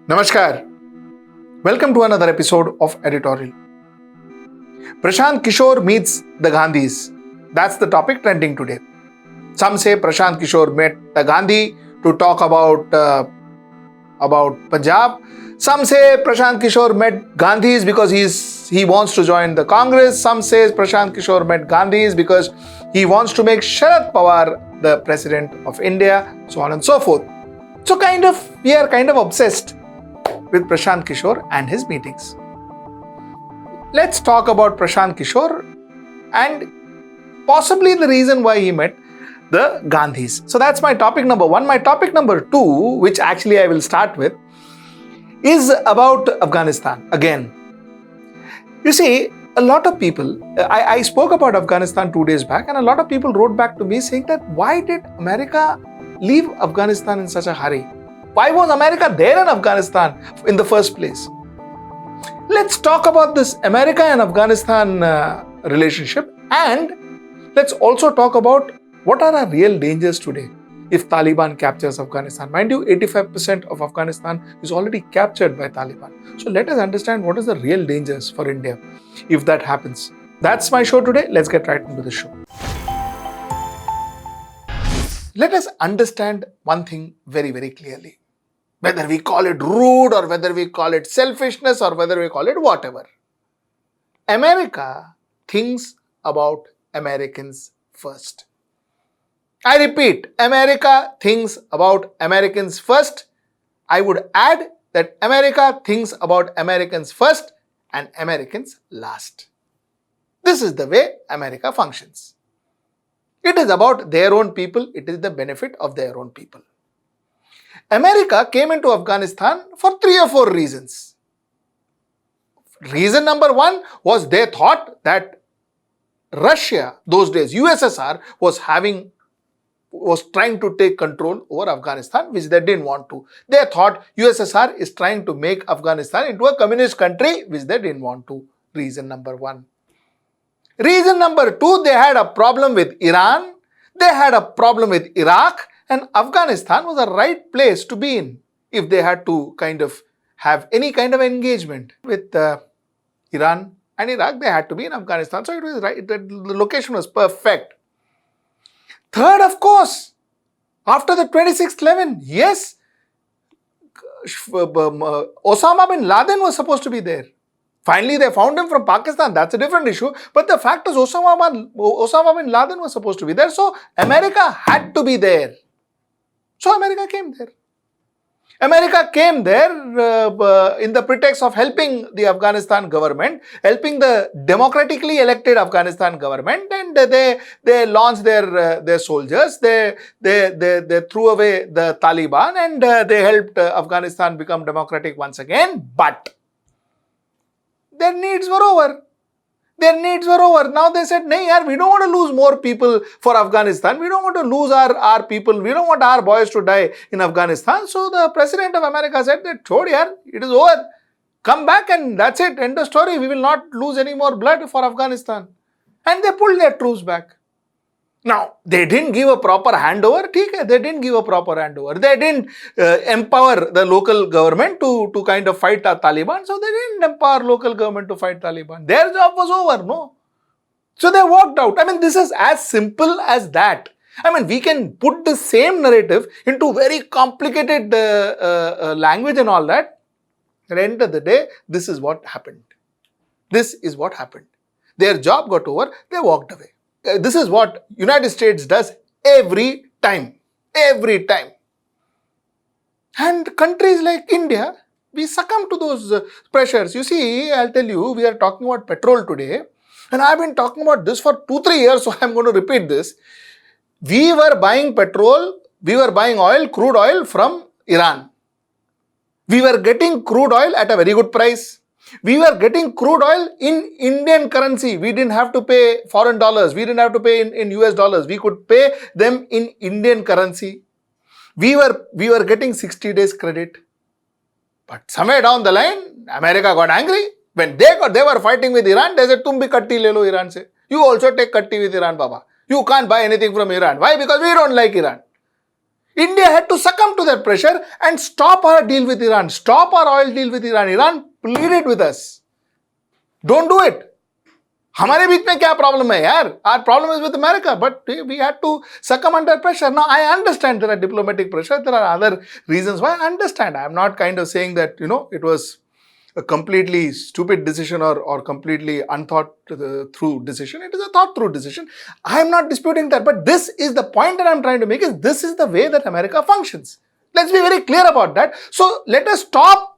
Namaskar. Welcome to another episode of Editorial. Prashant Kishore meets the Gandhis. That's the topic trending today. Some say Prashant Kishore met the Gandhi to talk about Punjab. Some say Prashant Kishore met Gandhis because he wants to join the Congress. Some say Prashant Kishore met Gandhis because he wants to make Sharad Pawar the president of India, so on and so forth. So we are kind of obsessed with Prashant Kishore and his meetings. Let's talk about Prashant Kishore and possibly the reason why he met the Gandhis. So that's my topic number one. My topic number two, which actually I will start with, is about Afghanistan again. You see, a lot of people, I spoke about Afghanistan 2 days back, and a lot of people wrote back to me saying that why did America leave Afghanistan in such a hurry? Why was America there in Afghanistan in the first place? Let's talk about this America and Afghanistan relationship, and let's also talk about what are our real dangers today if Taliban captures Afghanistan. Mind you, 85% of Afghanistan is already captured by Taliban. So let us understand what is the real dangers for India if that happens. That's my show today. Let's get right into the show. Let us understand one thing very, very clearly. Whether we call it rude or whether we call it selfishness or whether we call it whatever. America thinks about Americans first. I repeat, America thinks about Americans first. I would add that America thinks about Americans first and Americans last. This is the way America functions. It is about their own people. It is the benefit of their own people. America came into Afghanistan for 3 or 4 reasons. Reason number 1 was they thought that Russia, those days USSR, was trying to take control over Afghanistan, which they didn't want to. They thought USSR is trying to make Afghanistan into a communist country, which they didn't want to. Reason number 1. Reason number 2, they had a problem with Iran. They had a problem with Iraq. And Afghanistan was the right place to be in if they had to have any kind of engagement with Iran and Iraq. They had to be in Afghanistan. So it was right. The location was perfect. Third, of course, after the 26/11, yes, Osama bin Laden was supposed to be there. Finally, they found him from Pakistan. That's a different issue. But the fact is, Osama bin Laden was supposed to be there. So America had to be there. So America came there. America came there in the pretext of helping the Afghanistan government, helping the democratically elected Afghanistan government, and they launched their soldiers. They threw away the Taliban, and they helped Afghanistan become democratic once again. But their needs were over. Now they said, "Nahi yaar, we don't want to lose more people for Afghanistan. We don't want to lose our people. We don't want our boys to die in Afghanistan." So the president of America said that, "Chhod yaar, it is over. Come back and that's it. End of story. We will not lose any more blood for Afghanistan." And they pulled their troops back. Now, they didn't give a proper handover. They didn't give a proper handover. They didn't empower the local government to kind of fight the Taliban. So they didn't empower local government to fight Taliban. Their job was over, no? So they walked out. I mean, this is as simple as that. I mean, we can put the same narrative into very complicated language and all that. At the end of the day, this is what happened. This is what happened. Their job got over. They walked away. This is what United States does every time. And countries like India, we succumb to those pressures. You see, I'll tell you, we are talking about petrol today, and I've been talking about this for 2-3 years, so I'm going to repeat this. We were buying petrol, we were buying oil, crude oil from Iran. We were getting crude oil at a very good price. We were getting crude oil in Indian currency. We didn't have to pay foreign dollars. We didn't have to pay in US dollars. We could pay them in Indian currency. We were getting 60 days credit. But somewhere down the line, America got angry. When they were fighting with Iran, they said, "Tum bhi katti le lo Iran se." You also take katti with Iran, Baba. You can't buy anything from Iran. Why? Because we don't like Iran. India had to succumb to that pressure and stop our deal with Iran, stop our oil deal with Iran. Iran pleaded with us. Don't do it. हमारे बीच में क्या problem है यार? Our problem is with America, but we had to succumb under pressure. Now I understand there are diplomatic pressure. There are other reasons why. I understand. I am not kind of saying that it was a completely stupid decision or completely unthought through decision. It is a thought through decision. I am not disputing that, but this is the point that I am trying to make, is this is the way that America functions. Let's be very clear about that. So let us stop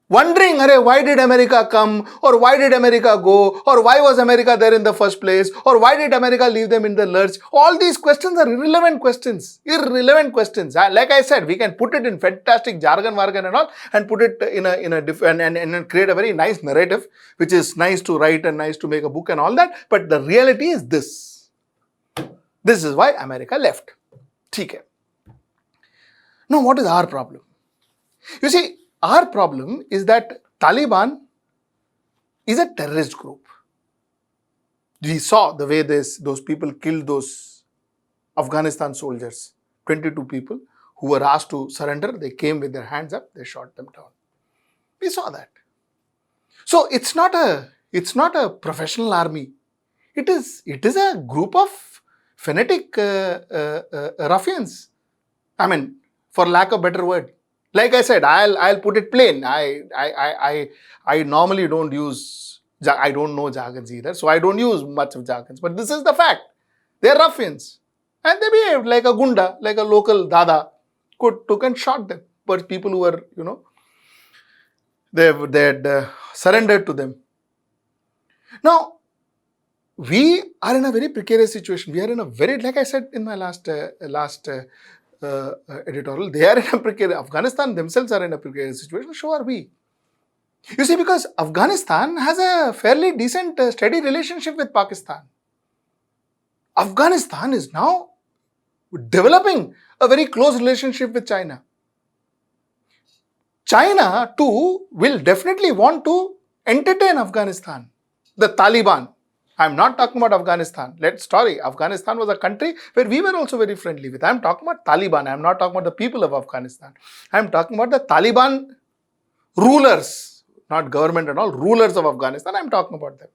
wondering, why did America come, or why did America go, or why was America there in the first place, or why did America leave them in the lurch? All these questions are irrelevant questions. Irrelevant questions. Like I said, we can put it in fantastic jargon and all, and put it in a different and create a very nice narrative, which is nice to write and nice to make a book and all that. But the reality is this. This is why America left. Okay. Now, what is our problem? You see, our problem is that Taliban is a terrorist group. We saw the way those people killed those Afghanistan soldiers, 22 people who were asked to surrender. They came with their hands up, they shot them down. We saw that. So it's not a professional army. It is a group of fanatic ruffians. I mean, for lack of a better word. Like I said, I'll put it plain. I normally don't use, I don't know jargons either, so I don't use much of jargons. But this is the fact. They're ruffians. And they behaved like a gunda, like a local dada, took and shot them. But people who were, they had surrendered to them. Now, we are in a very precarious situation. We are in a very, like I said in my last editorial, they are in a precarious, Afghanistan themselves are in a precarious situation, so are we. You see, because Afghanistan has a fairly decent, steady relationship with Pakistan. Afghanistan is now developing a very close relationship with China. China too will definitely want to entertain Afghanistan, the Taliban. I'm not talking about Afghanistan. Afghanistan was a country where we were also very friendly with. I'm talking about Taliban. I'm not talking about the people of Afghanistan. I'm talking about the Taliban rulers, not government and all, rulers of Afghanistan. I'm talking about them.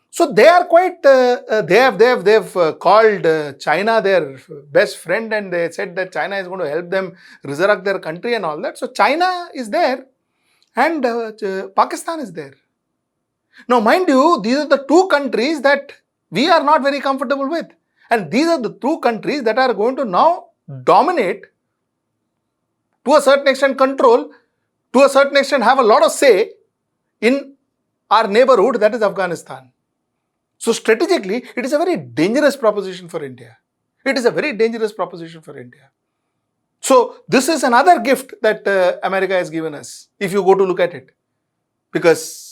So they are quite, they've called China their best friend, and they said that China is going to help them resurrect their country and all that. So China is there and Pakistan is there. Now, mind you, these are the two countries that we are not very comfortable with. And these are the two countries that are going to now dominate, to a certain extent control, to a certain extent have a lot of say in our neighborhood, that is Afghanistan. So strategically, it is a very dangerous proposition for India. It is a very dangerous proposition for India. So this is another gift that America has given us, if you go to look at it. Because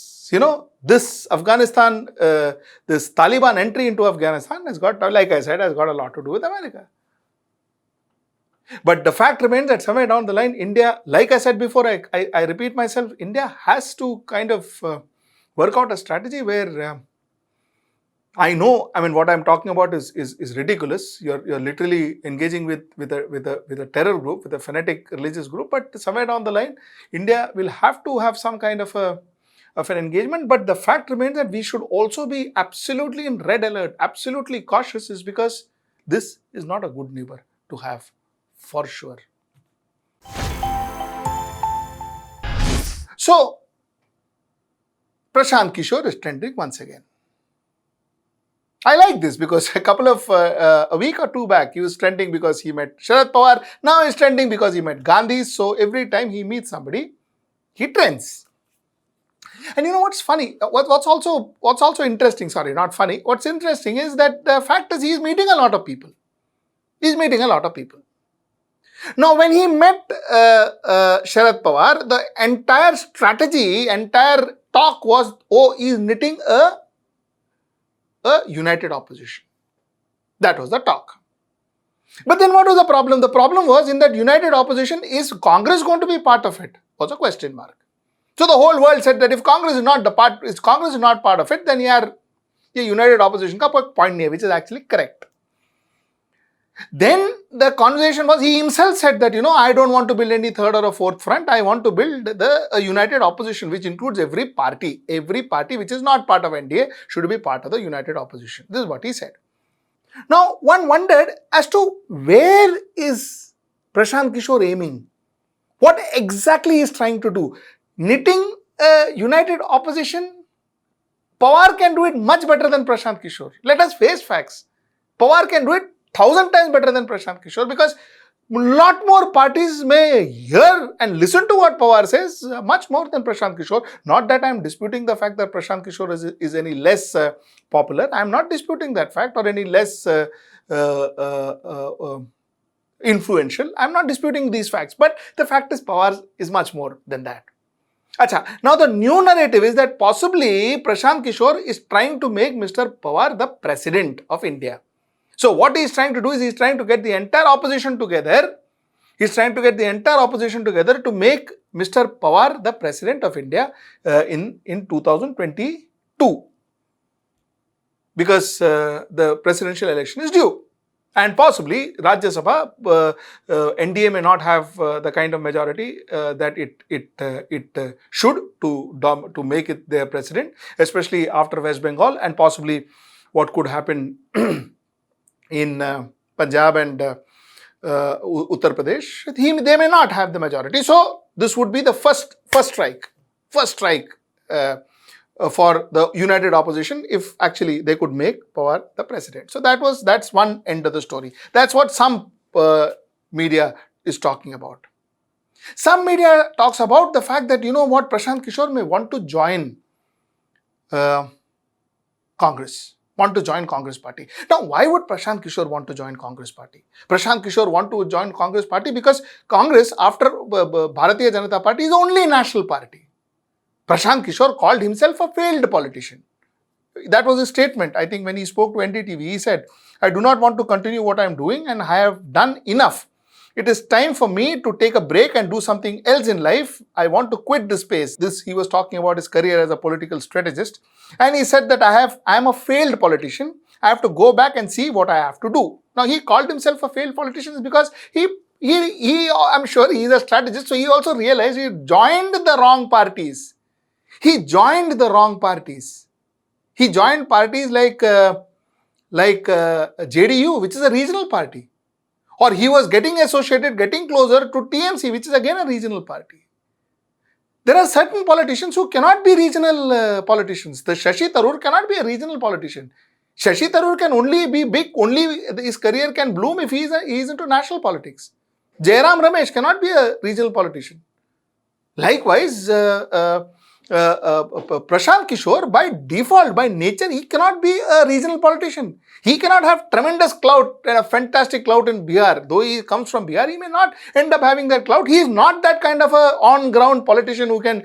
this Afghanistan, this Taliban entry into Afghanistan has got, like I said, has got a lot to do with America. But the fact remains that somewhere down the line, India, like I said before, I repeat myself, India has to kind of work out a strategy where what I'm talking about is ridiculous. You're literally engaging with a terror group, with a fanatic religious group. But somewhere down the line, India will have to have some kind of an engagement. But the fact remains that we should also be absolutely in red alert, absolutely cautious, is because this is not a good neighbor to have, for sure. So, Prashant Kishore is trending once again. I like this because a week or two back, he was trending because he met Sharad Pawar. Now he's trending because he met Gandhi. So every time he meets somebody, he trends. And you know what's funny? What's also interesting, sorry, not funny. What's interesting is that the fact is he's meeting a lot of people. He's meeting a lot of people. Now, when he met Sharad Pawar, the entire strategy, entire talk was, he's knitting a united opposition. That was the talk. But then what was the problem? The problem was, in that united opposition, is Congress going to be part of it? Was a question mark. So the whole world said that if Congress is not part of it, then ये united opposition का point नहीं है, which is actually correct. Then the conversation was, he himself said that, I don't want to build any third or a fourth front. I want to build a united opposition, which includes every party. Every party which is not part of NDA should be part of the united opposition. This is what he said. Now, one wondered as to where is Prashant Kishore aiming? What exactly he is trying to do? Knitting a united opposition? Pawar can do it much better than Prashant Kishore. Let us face facts. Pawar can do it 1,000 times better than Prashant Kishore, because lot more parties may hear and listen to what Pawar says much more than Prashant Kishore. Not that I am disputing the fact that Prashant Kishore is any less popular. I am not disputing that fact, or any less influential. I am not disputing these facts. But the fact is, Pawar is much more than that. Achha, now the new narrative is that possibly Prashant Kishore is trying to make Mr. Pawar the president of India. So what he is trying to do is, he is trying to get the entire opposition together. He is trying to get the entire opposition together to make Mr. Pawar the president of India in 2022. Because the presidential election is due. And possibly Rajya Sabha, NDA may not have the kind of majority that it should to make it their president, especially after West Bengal, and possibly what could happen in Punjab and Uttar Pradesh. They may not have the majority. So this would be the first strike for the united opposition, if actually they could make Pawar the president. So that's one end of the story. That's what some media is talking about. Some media talks about the fact that, Prashant Kishore may want to join Congress. Want to join Congress party. Now, why would Prashant Kishore want to join Congress party? Prashant Kishore want to join Congress party because Congress, after Bharatiya Janata Party, is only national party. Prashant Kishore called himself a failed politician. That was his statement. I think when he spoke to NDTV, he said, I do not want to continue what I am doing and I have done enough. It is time for me to take a break and do something else in life. I want to quit this space. He was talking about his career as a political strategist. And he said that I am a failed politician. I have to go back and see what I have to do. Now, he called himself a failed politician because I'm sure he is a strategist. So he also realized he joined the wrong parties. He joined the wrong parties. He joined parties like JDU, which is a regional party. Or he was getting closer to TMC, which is again a regional party. There are certain politicians who cannot be regional politicians. The Shashi Tharoor cannot be a regional politician. Shashi Tharoor can only be big, only his career can bloom if he is into national politics. Jairam Ramesh cannot be a regional politician. Likewise, Prashant Kishore, by default, by nature, he cannot be a regional politician. He cannot have tremendous clout and a fantastic clout in Bihar. Though he comes from Bihar, he may not end up having that clout. He is not that kind of a on-ground politician who can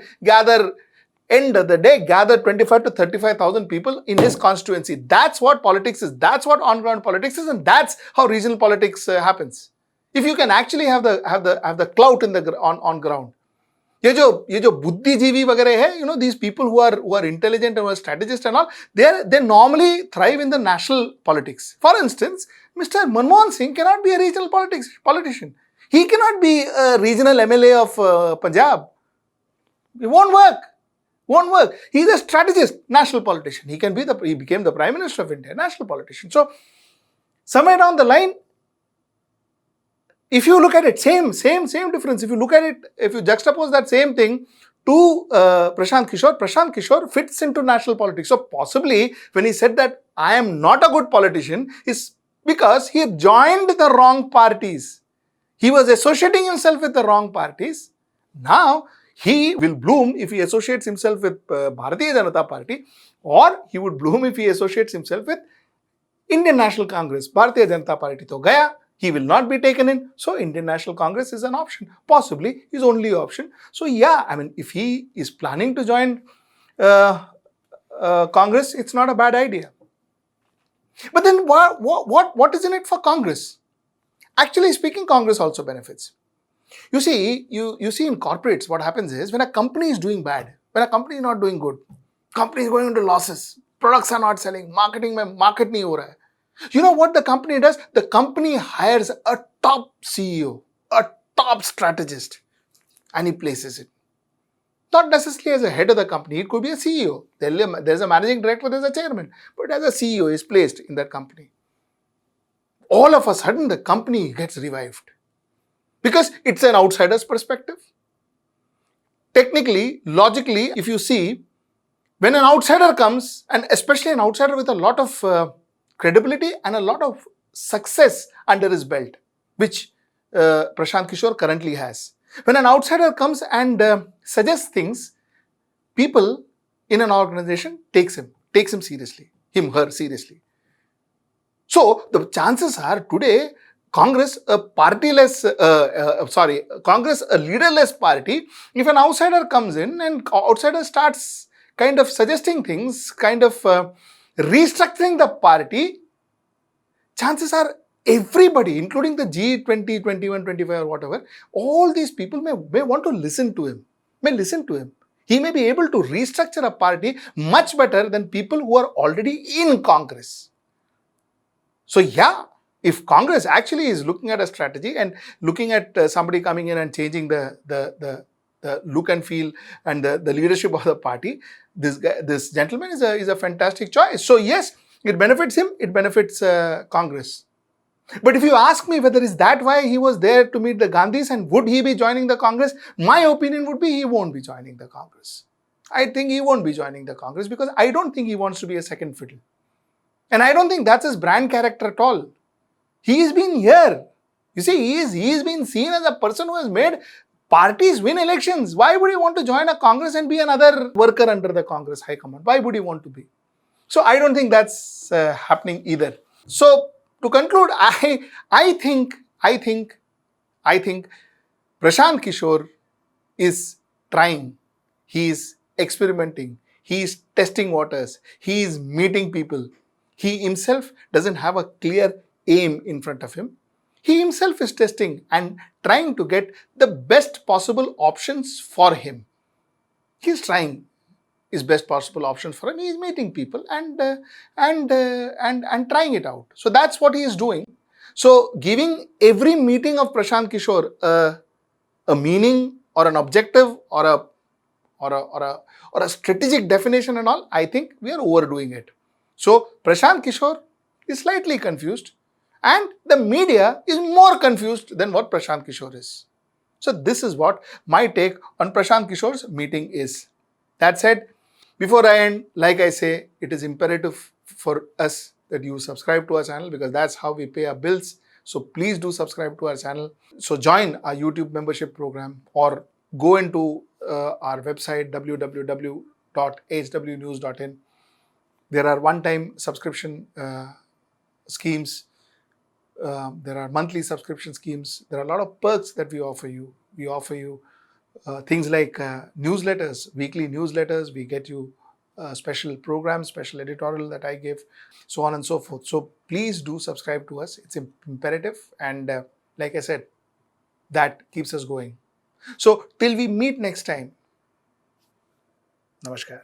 end of the day, gather 25 to 35,000 people in his constituency. That's what politics is. That's what on-ground politics is, and that's how regional politics happens. If you can actually have the clout in the on ground. ये जो बुद्धिजीवी वगैरह है, these people who are intelligent and who are strategists and all, they normally thrive in the national politics. For instance, Mr. Manmohan Singh cannot be a regional politician. He cannot be a regional MLA of Punjab. It won't work. He's a strategist, national politician. He became the Prime Minister of India, national politician. So somewhere down the line, if you look at it, same difference. If you look at it, if you juxtapose that same thing to Prashant Kishore fits into national politics. So possibly when he said that I am not a good politician, is because he joined the wrong parties. He was associating himself with the wrong parties. Now he will bloom if he associates himself with Bharatiya Janata Party, or he would bloom if he associates himself with Indian National Congress. Bharatiya Janata Party to gaya. He will not be taken in. So Indian National Congress is an option. Possibly his only option. So yeah, I mean, if he is planning to join Congress, it's not a bad idea. But then what is in it for Congress? Actually speaking, Congress also benefits. You see in corporates, what happens is when a company is doing bad, when a company is not doing good, company is going into losses, products are not selling, market nahi ho raha hai. You know what the company does? The company hires a top CEO, a top strategist, and he places it. Not necessarily as a head of the company, it could be a CEO. There's a managing director, there's a chairman, but as a CEO is placed in that company. All of a sudden, the company gets revived because it's an outsider's perspective. Technically, logically, if you see, when an outsider comes, and especially an outsider with a lot of credibility and a lot of success under his belt, which Prashant Kishore currently has. When an outsider comes and suggests things, people in an organization takes him seriously, her seriously. So the chances are today, Congress, Congress, a leaderless party, if an outsider comes in and outsider starts kind of suggesting things, kind of restructuring the party, chances are everybody, including the G20, 21, 25 or whatever, all these people may want to listen to him, He may be able to restructure a party much better than people who are already in Congress. So yeah, if Congress actually is looking at a strategy and looking at somebody coming in and changing the look and feel and the leadership of the party, this gentleman is a fantastic choice. So yes, it benefits him, it benefits Congress. But if you ask me whether is that why he was there to meet the Gandhis and would he be joining the Congress, my opinion would be he won't be joining the Congress. I think he won't be joining the Congress because I don't think he wants to be a second fiddle. And I don't think that's his brand character at all. He's been here. You see, he's been seen as a person who has made parties win elections. Why would he want to join a Congress and be another worker under the Congress High Command? Why would he want to be? So I don't think that's happening either. So to conclude, I think Prashant Kishore is trying. He is experimenting. He is testing waters. He is meeting people. He himself doesn't have a clear aim in front of him. He himself is testing and trying to get the best possible options for him. He's trying his best possible options for him. He is meeting people and trying it out. So that's what he is doing. So giving every meeting of Prashant Kishore a meaning or an objective or a strategic definition and all, I think we are overdoing it. So Prashant Kishore is slightly confused and the media is more confused than what Prashant Kishore is. So this is what my take on Prashant Kishore's meeting is. That said, before I end, like I say, it is imperative for us that you subscribe to our channel because that's how we pay our bills. So please do subscribe to our channel. So join our YouTube membership program or go into our website www.hwnews.in. There are one-time subscription schemes. There are monthly subscription schemes. There are a lot of perks that we offer you. We offer you things like newsletters, weekly newsletters. We get you special programs, special editorial that I give, so on and so forth. So please do subscribe to us. It's imperative. And like I said, that keeps us going. So till we meet next time, namaskar.